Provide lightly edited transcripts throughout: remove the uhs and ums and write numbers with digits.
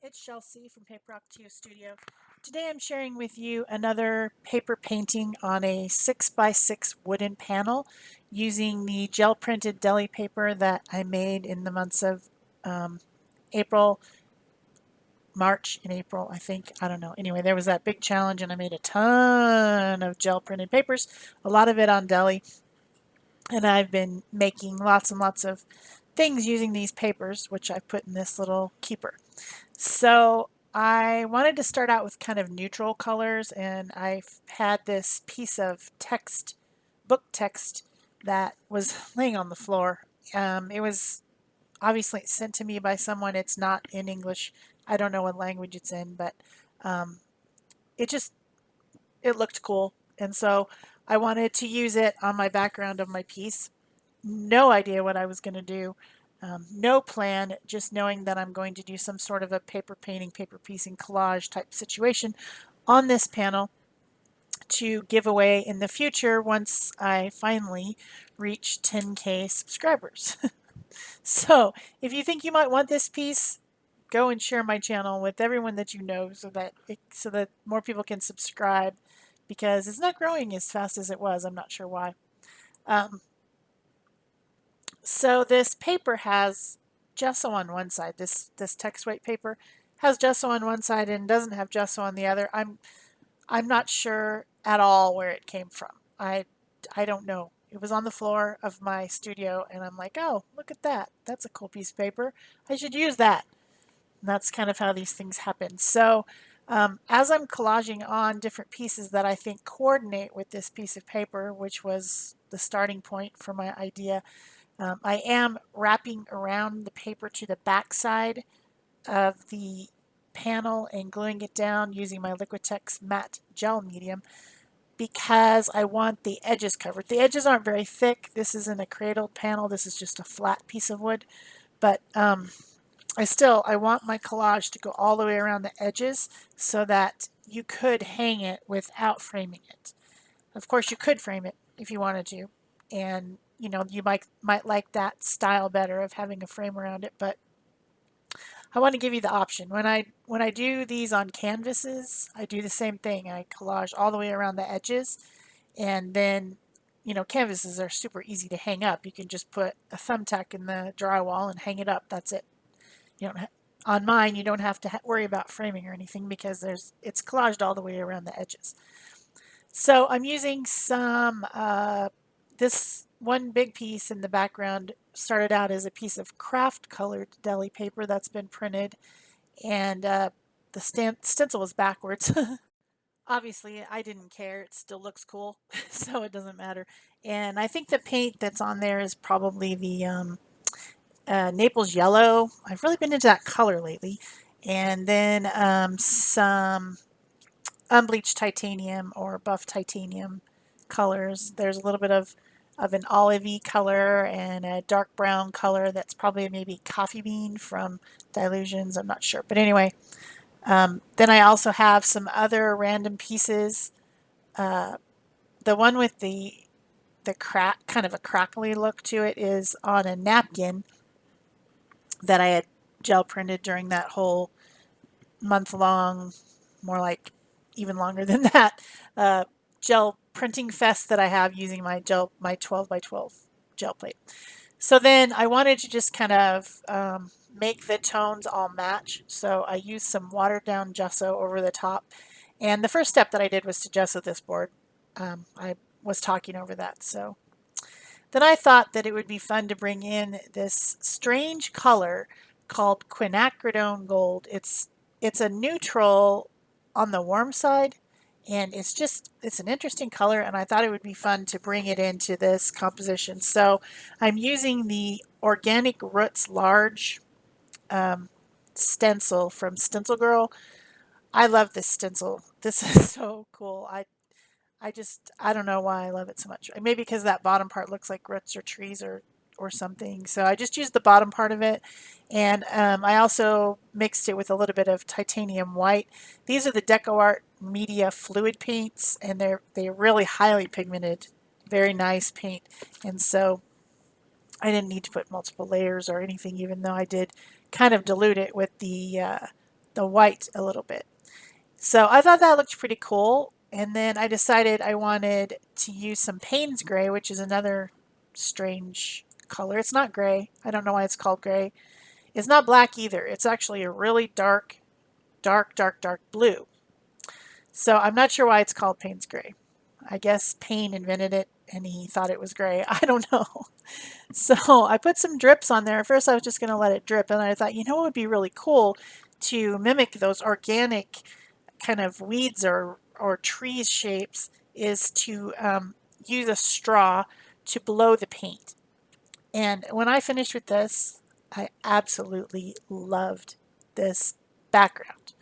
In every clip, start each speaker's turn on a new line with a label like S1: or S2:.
S1: it's Shel C from PaperOcotilloStudio. Today I'm sharing with you another paper painting on a 6x6 wooden panel using the gel printed deli paper that I made in the months of April, March and April, I think. I don't know. Anyway, there was that big challenge and I made a ton of gel printed papers, a lot of it on deli. And I've been making lots and lots of things using these papers, which I put in this little keeper. So I wanted to start out with kind of neutral colors, and I've had this piece of text, book text, that was laying on the floor. It was obviously sent to me by someone. It's not in English. I don't know what language it's in, but um, it just it looked cool, and so I wanted to use it on my background of my piece. No idea what I was going to do. No plan, just knowing that I'm going to do some sort of a paper painting, paper piecing collage type situation on this panel to give away in the future once I finally reach 10K subscribers. So if you think you might want this piece, go and share my channel with everyone that you know so that more people can subscribe, because it's not growing as fast as it was. I'm not sure why. Um, So this paper has gesso on one side. This text weight paper has gesso on one side and doesn't have gesso on the other. I'm not sure at all where it came from. I don't know. It was on the floor of my studio and I'm like, oh, look at that. That's a cool piece of paper. I should use that. And that's kind of how these things happen. So as I'm collaging on different pieces that I think coordinate with this piece of paper, which was the starting point for my idea, I am wrapping around the paper to the back side of the panel and gluing it down using my Liquitex matte gel medium because I want the edges covered. The edges aren't very thick. This isn't a cradled panel. This is just a flat piece of wood. But I want my collage to go all the way around the edges so that you could hang it without framing it. Of course, you could frame it if you wanted to, and you might like that style better of having a frame around it. But I want to give you the option. When I do these on canvases, I do the same thing. I collage all the way around the edges, and then canvases are super easy to hang up. You can just put a thumbtack in the drywall and hang it up. That's it. You don't on mine, you don't have to worry about framing or anything because it's collaged all the way around the edges. So I'm using this one big piece in the background started out as a piece of craft colored deli paper that's been printed, and the stencil was backwards. Obviously, I didn't care. It still looks cool, so it doesn't matter. And I think the paint that's on there is probably the Naples yellow. I've really been into that color lately. And then some unbleached titanium or buff titanium colors. There's a little bit of an olivey color and a dark brown color that's probably maybe coffee bean from Dilutions. I'm not sure. But anyway, then I also have some other random pieces. The one with the crack, kind of a crackly look to it, is on a napkin that I had gel printed during that whole month long, more like even longer than that, uh, gel printing fest that I have using my 12 by 12 gel plate. So then I wanted to just kind of make the tones all match. So I used some watered down gesso over the top. And the first step that I did was to gesso this board. I was talking over that. So then I thought that it would be fun to bring in this strange color called quinacridone gold. It's a neutral on the warm side, and it's an interesting color, and I thought it would be fun to bring it into this composition. So I'm using the Organic Roots Large stencil from Stencil Girl. I love this stencil. This is so cool. I don't know why I love it so much. Maybe because that bottom part looks like roots or trees or something. So I just used the bottom part of it, and I also mixed it with a little bit of titanium white. These are the Decoart Media Fluid paints, and they're really highly pigmented, very nice paint. And so I didn't need to put multiple layers or anything, even though I did kind of dilute it with the the white a little bit. So I thought that looked pretty cool. And then I decided I wanted to use some Payne's gray, which is another strange color. It's not gray. I don't know why it's called gray. It's not black either. It's actually a really dark, dark, dark, dark blue. So I'm not sure why it's called Payne's gray. I guess Payne invented it and he thought it was gray. I don't know. So I put some drips on there. At first I was just going to let it drip, and I thought, you know what would be really cool to mimic those organic kind of weeds or trees shapes is to use a straw to blow the paint. And when I finished with this, I absolutely loved this background.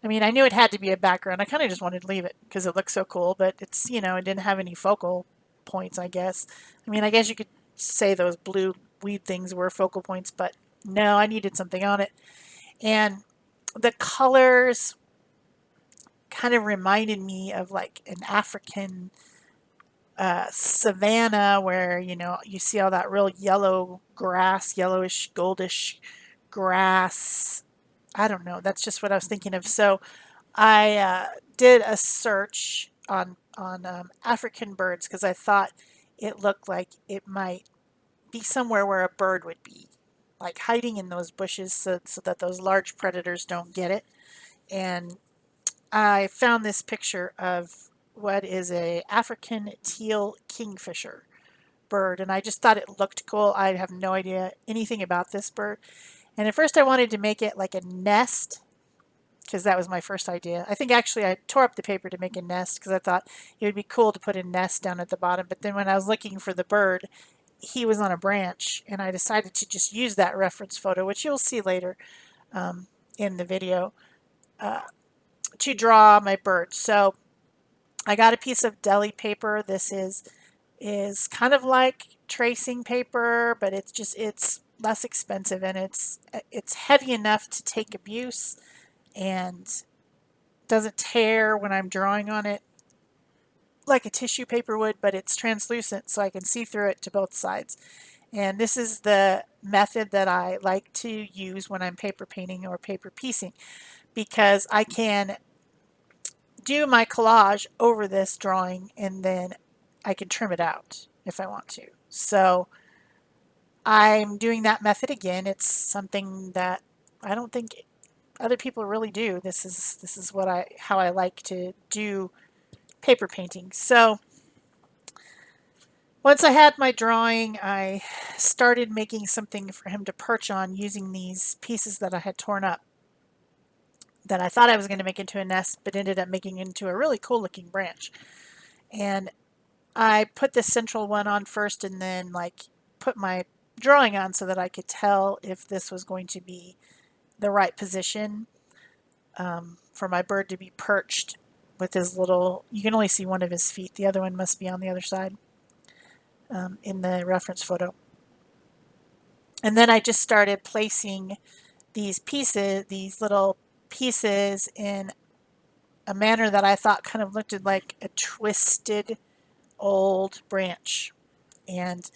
S1: I mean, I knew it had to be a background. I kind of just wanted to leave it because it looked so cool, but it's, you know, it didn't have any focal points, I guess. I mean, I guess you could say those blue weed things were focal points, but no, I needed something on it. And the colors kind of reminded me of like an African savanna where, you know, you see all that real yellow grass, yellowish, goldish grass. I don't know. That's just what I was thinking of. So I did a search on African birds because I thought it looked like it might be somewhere where a bird would be, like hiding in those bushes so that those large predators don't get it. And I found this picture of what is a African teal kingfisher bird, and I just thought it looked cool. I have no idea anything about this bird. And at first I wanted to make it like a nest because that was my first idea. I think actually I tore up the paper to make a nest because I thought it would be cool to put a nest down at the bottom. But then when I was looking for the bird, he was on a branch, and I decided to just use that reference photo, which you'll see later in the video, to draw my bird. So I got a piece of deli paper. This is kind of like tracing paper, but it's less expensive, and it's heavy enough to take abuse and doesn't tear when I'm drawing on it like a tissue paper would, but it's translucent so I can see through it to both sides. And this is the method that I like to use when I'm paper painting or paper piecing, because I can do my collage over this drawing and then I can trim it out if I want to. So I'm doing that method again. It's something that I don't think other people really do. This is what how I like to do paper painting. So once I had my drawing, I started making something for him to perch on using these pieces that I had torn up that I thought I was going to make into a nest, but ended up making into a really cool looking branch. And I put the central one on first and then like put my drawing on so that I could tell if this was going to be the right position for my bird to be perched with his little, you can only see one of his feet. The other one must be on the other side in the reference photo. And then I just started placing these pieces, these little pieces in a manner that I thought kind of looked like a twisted old branch. And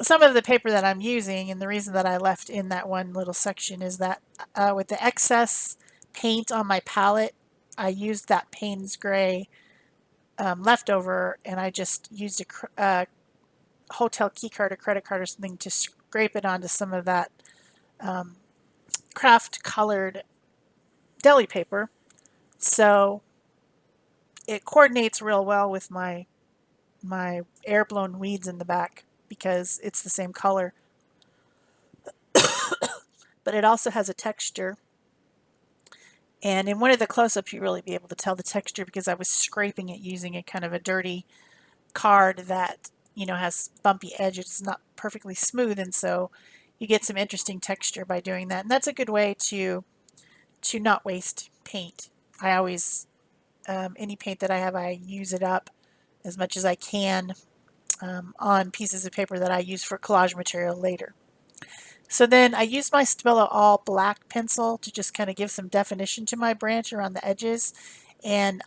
S1: some of the paper that I'm using, and the reason that I left in that one little section is that with the excess paint on my palette, I used that Payne's gray leftover, and I just used a hotel key card or credit card or something to scrape it onto some of that craft colored deli paper. So it coordinates real well with my air blown weeds in the back because it's the same color. But it also has a texture. And in one of the close-ups, you really be able to tell the texture because I was scraping it using a kind of a dirty card that, you know, has bumpy edges. It's not perfectly smooth, and so you get some interesting texture by doing that. And that's a good way to not waste paint. I always, any paint that I have, I use it up as much as I can on pieces of paper that I use for collage material later. So then I used my Stabilo all black pencil to just kind of give some definition to my branch around the edges, and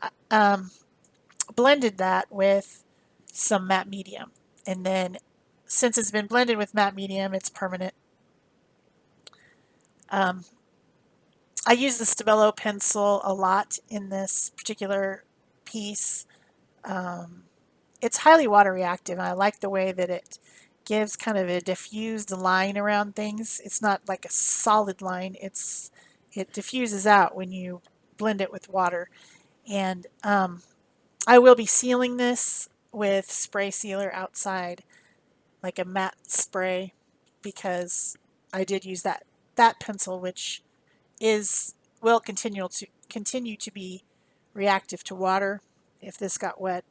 S1: blended that with some matte medium. And then since it's been blended with matte medium, it's permanent. I use the Stabilo pencil a lot in this particular piece. It's highly water reactive, and I like the way that it gives kind of a diffused line around things. It's not like a solid line. It diffuses out when you blend it with water. And I will be sealing this with spray sealer outside, like a matte spray, because I did use that pencil, which is will continue to be reactive to water. If this got wet,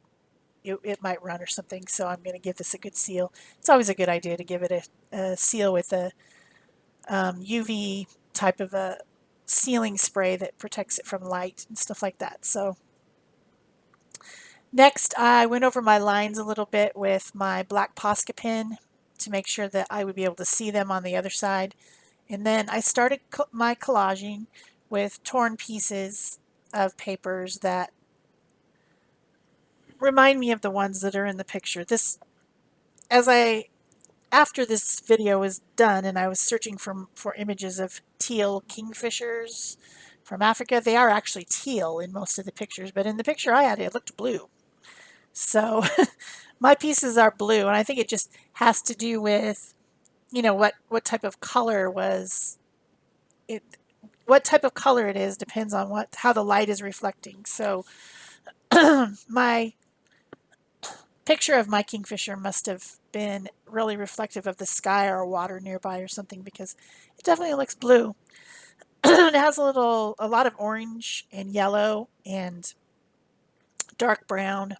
S1: it might run or something. So I'm going to give this a good seal. It's always a good idea to give it a seal with a UV type of a sealing spray that protects it from light and stuff like that. So next, I went over my lines a little bit with my black Posca pen to make sure that I would be able to see them on the other side. And then I started my collaging with torn pieces of papers that remind me of the ones that are in the picture. After this video was done and I was searching for images of teal kingfishers from Africa, they are actually teal in most of the pictures, but in the picture I had, it looked blue. So my pieces are blue, and I think it just has to do with, what type of color was it. What type of color it is depends on how the light is reflecting. So my picture of my kingfisher must have been really reflective of the sky or water nearby or something, because it definitely looks blue. It has a lot of orange and yellow and dark brown.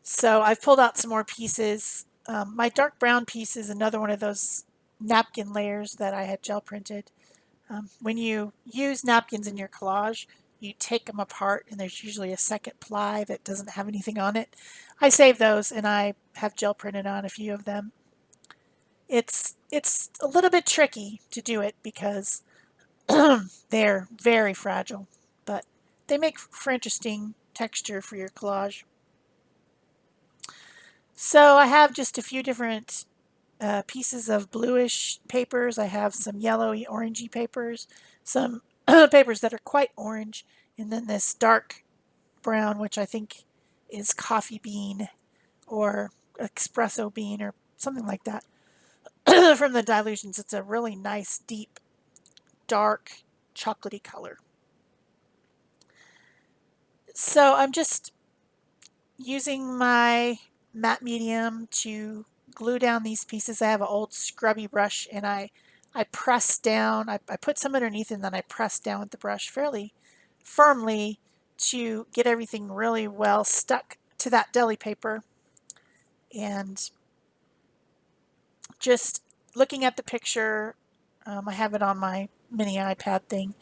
S1: So I've pulled out some more pieces. My dark brown piece is another one of those napkin layers that I had gel printed. When you use napkins in your collage, you take them apart and there's usually a second ply that doesn't have anything on it. I save those and I have gel printed on a few of them. It's a little bit tricky to do it because they're very fragile, but they make for interesting texture for your collage. So I have just a few different pieces of bluish papers. I have some yellowy, orangey papers, some papers that are quite orange, and then this dark brown, which I think is coffee bean or espresso bean or something like that. From the dilutions, it's a really nice, deep, dark, chocolatey color. So I'm just using my matte medium to glue down these pieces. I have an old scrubby brush, and I press down. I put some underneath and then I press down with the brush fairly firmly to get everything really well stuck to that deli paper. And just looking at the picture, I have it on my mini iPad thing,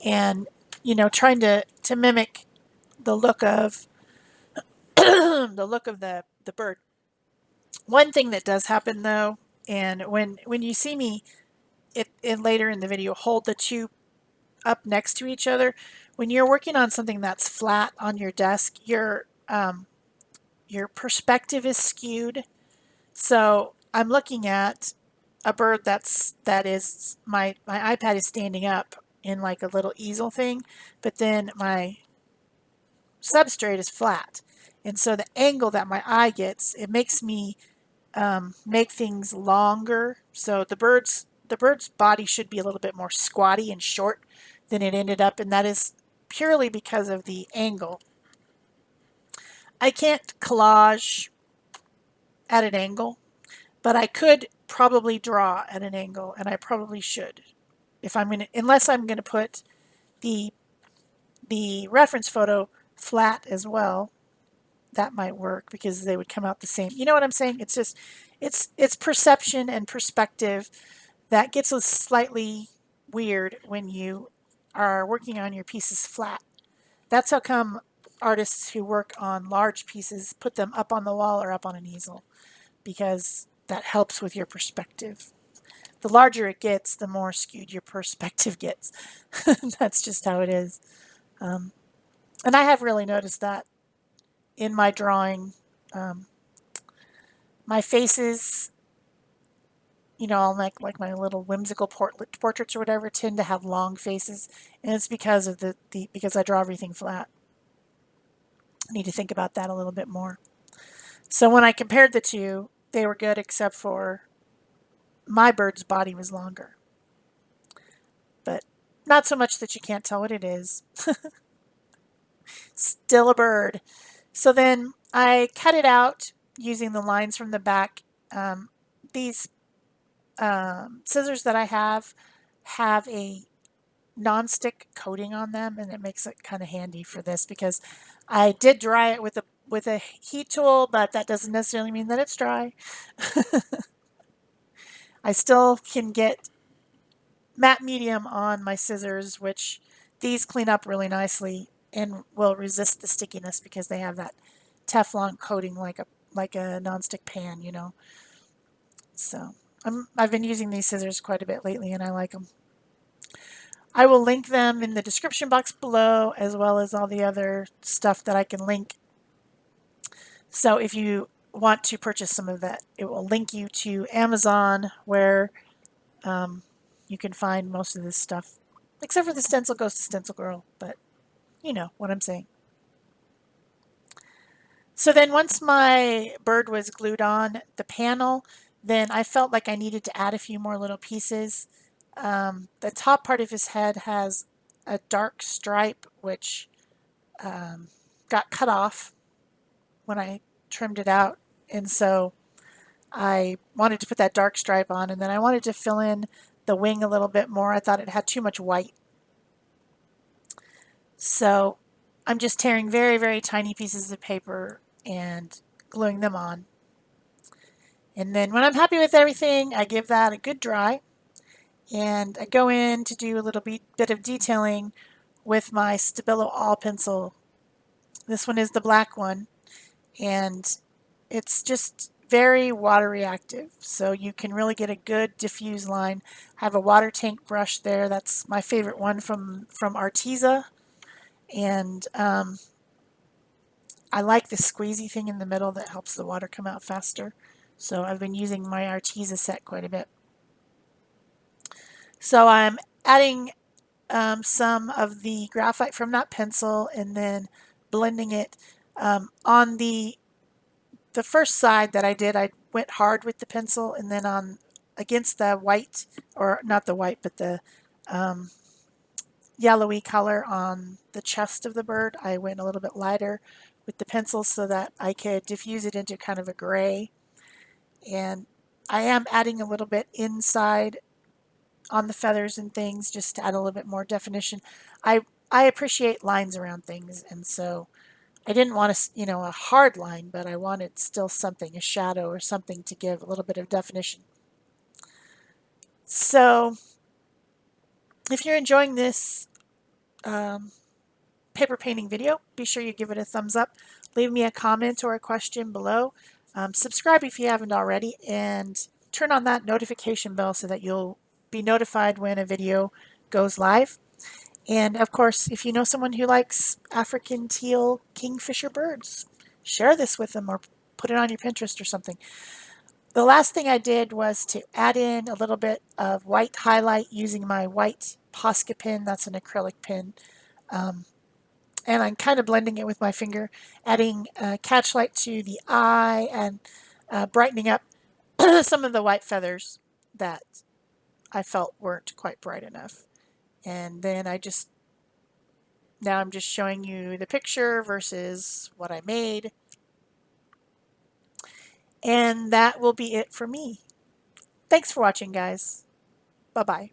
S1: and trying to mimic the look of the bird. One thing that does happen though, and when you see me later in the video hold the two up next to each other, when you're working on something that's flat on your desk, your perspective is skewed. So I'm looking at a bird that is my iPad is standing up in like a little easel thing, but then my substrate is flat. And so the angle that my eye gets, it makes me make things longer. So the bird's body should be a little bit more squatty and short than it ended up, and that is purely because of the angle. I can't collage at an angle, but I could probably draw at an angle, and I probably should. Unless I'm gonna put the reference photo flat as well, that might work because they would come out the same. You know what I'm saying? It's just it's perception and perspective that gets us slightly weird when you are working on your pieces flat. That's how come artists who work on large pieces put them up on the wall or up on an easel, because that helps with your perspective. The larger it gets, the more skewed your perspective gets. That's just how it is. And I have really noticed that in my drawing. My faces you know, all like my little whimsical portraits or whatever tend to have long faces, and it's because of the because I draw everything flat. I need to think about that a little bit more. So when I compared the two, they were good except for my bird's body was longer, but not so much that you can't tell what it is. Still a bird. So then I cut it out using the lines from the back. These scissors that I have a non-stick coating on them, and it makes it kind of handy for this because I did dry it with a heat tool, but that doesn't necessarily mean that it's dry. I still can get matte medium on my scissors, which these clean up really nicely and will resist the stickiness because they have that Teflon coating like a nonstick pan, you know. So I've been using these scissors quite a bit lately, and I like them. I will link them in the description box below, as well as all the other stuff that I can link. So if you want to purchase some of that, it will link you to Amazon, where um, you can find most of this stuff, except for the stencil goes to Stencil Girl, but you know what I'm saying. So then once my bird was glued on the panel, then I felt like I needed to add a few more little pieces. The top part of his head has a dark stripe, which got cut off when I trimmed it out. And so I wanted to put that dark stripe on, and then I wanted to fill in the wing a little bit more. I thought it had too much white. So I'm just tearing very, very tiny pieces of paper and gluing them on. And then when I'm happy with everything, I give that a good dry. And I go in to do a little bit of detailing with my Stabilo All pencil. This one is the black one, and it's just very water reactive, so you can really get a good diffuse line. I have a water tank brush there. That's my favorite one from Arteza, and I like the squeezy thing in the middle that helps the water come out faster. So I've been using my Arteza set quite a bit. So I'm adding some of the graphite from that pencil and then blending it on the first side that I did. I went hard with the pencil, and then on against the white, or not the white, but the um, yellowy color on the chest of the bird, I went a little bit lighter with the pencil so that I could diffuse it into kind of a gray. And I am adding a little bit inside on the feathers and things just to add a little bit more definition. I I appreciate lines around things, and so I didn't want a hard line, but I wanted still something, a shadow or something to give a little bit of definition. So if you're enjoying this um, paper painting video, be sure you give it a thumbs up. Leave me a comment or a question below. Subscribe if you haven't already, and turn on that notification bell so that you'll be notified when a video goes live. And of course, if you know someone who likes African teal kingfisher birds, share this with them or put it on your Pinterest or something. The last thing I did was to add in a little bit of white highlight using my white Posca pen. That's an acrylic pen. Um, and I'm kind of blending it with my finger, adding catchlight to the eye and brightening up some of the white feathers that I felt weren't quite bright enough. And then now I'm just showing you the picture versus what I made. And that will be it for me. Thanks for watching, guys. Bye-bye.